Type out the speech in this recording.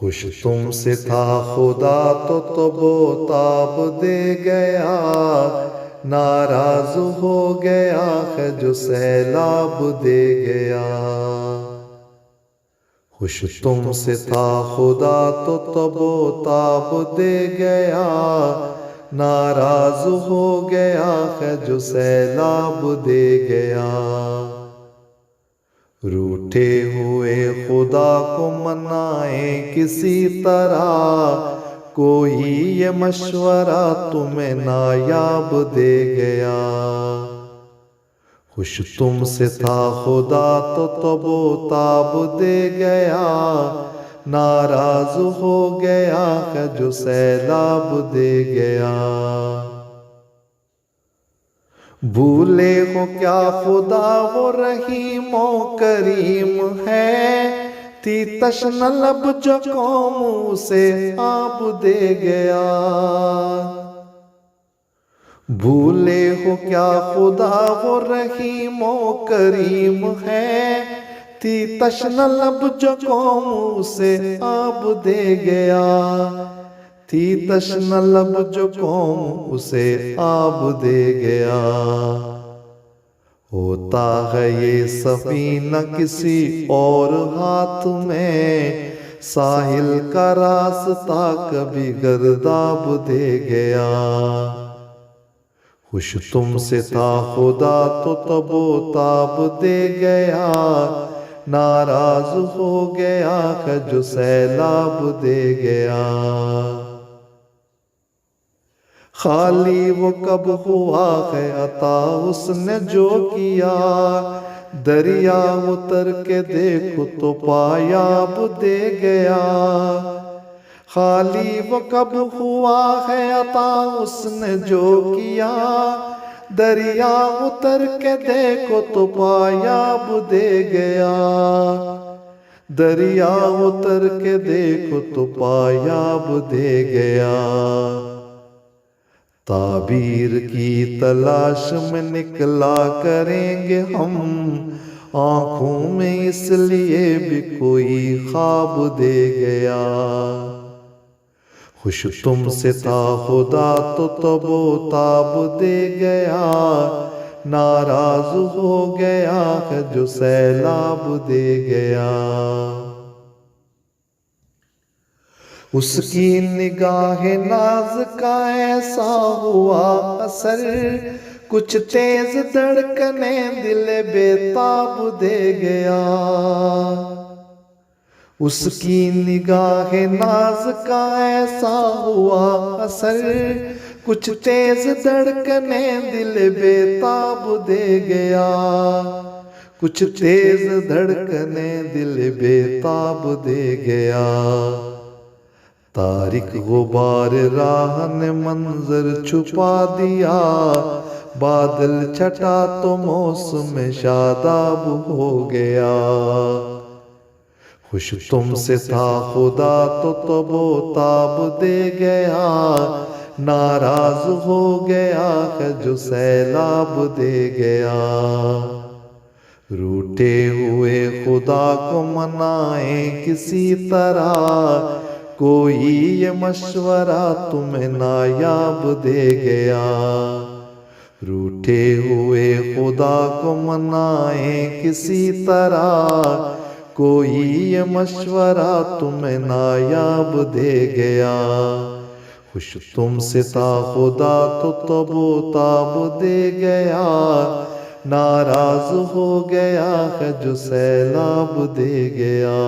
خوش تم سے تھا خدا تو تب و تاب دے گیا، ناراض ہو گیا ہے جو سیلاب دے گیا۔ خوش تم سے تھا خدا تو تب و تاب دے گیا، ناراض ہو گیا ہے جو سیلاب دے گیا۔ روٹھے ہوئے خدا کو منائیں کسی طرح، کوئی یہ مشورہ تمہیں نایاب دے گیا۔ خوش تم سے تھا خدا تو تب و تاب دے گیا، ناراض ہو گیا ہے جو سیلاب دے گیا۔ بھولے ہو کیا خدا وہ رحیم و کریم ہے، تھی تشنہ لب جو قوم سے آب دے گیا۔ بھولے ہو کیا خدا وہ رحیم و کریم ہے، تھی تشنہ لب جو قوم سے آب دے گیا۔ تھی تشنہ لب جو قوم اسے آب دے گیا۔ ہوتا ہے یہ سفینہ کسی اور ہاتھ میں، ساحل کا راستہ کبھی گرداب دے گیا۔ خوش تم سے تھا خدا تو تب و تاب دے گیا، ناراض ہو گیا ہے جو سیلاب دے گیا۔ خالی وہ کب ہوا ہے عطا اس نے جو کیا، دریا اتر کے دیکھو تو پایاب دے گیا۔ خالی وہ کب ہوا ہے عطا اس نے جو کیا، دریا اتر کے دیکھو تو پایاب دے گیا۔ دریا اتر کے دیکھو تو پایاب دے گیا۔ تعبیر کی تلاش میں نکلا کریں گے ہم، آنکھوں میں اس لیے بھی کوئی خواب دے گیا۔ خوش تم سے تھا خدا تو تب و تاب دے گیا، ناراض ہو گیا ہے جو سیلاب دے گیا۔ اس کی نگاہ ناز کا ایسا ہوا اثر، کچھ تیز دھڑکنیں دل بے تاب دے گیا۔ اس کی نگاہ ناز کا ایسا ہوا اثر، کچھ تیز دھڑکنیں دل بے تاب دے گیا۔ کچھ تیز دھڑکنیں دل بے تاب دے گیا۔ تاریک غبار راہ نے منظر چھپا دیا، بادل چھٹا تو موسم شاداب ہو گیا۔ خوش تم سے تھا خدا تو تب و تاب دے گیا، ناراض ہو گیا ہے جو سیلاب دے گیا۔ روٹھے ہوئے خدا کو منائیں کسی طرح، کوئی یہ مشورہ تمہیں نایاب دے گیا۔ روٹھے ہوئے خدا کو منائیں کسی طرح، کوئی یہ مشورہ تمہیں نایاب دے گیا۔ خوش تم سے تھا خدا تو تب و تاب دے گیا، ناراض ہو گیا ہے جو سیلاب دے گیا۔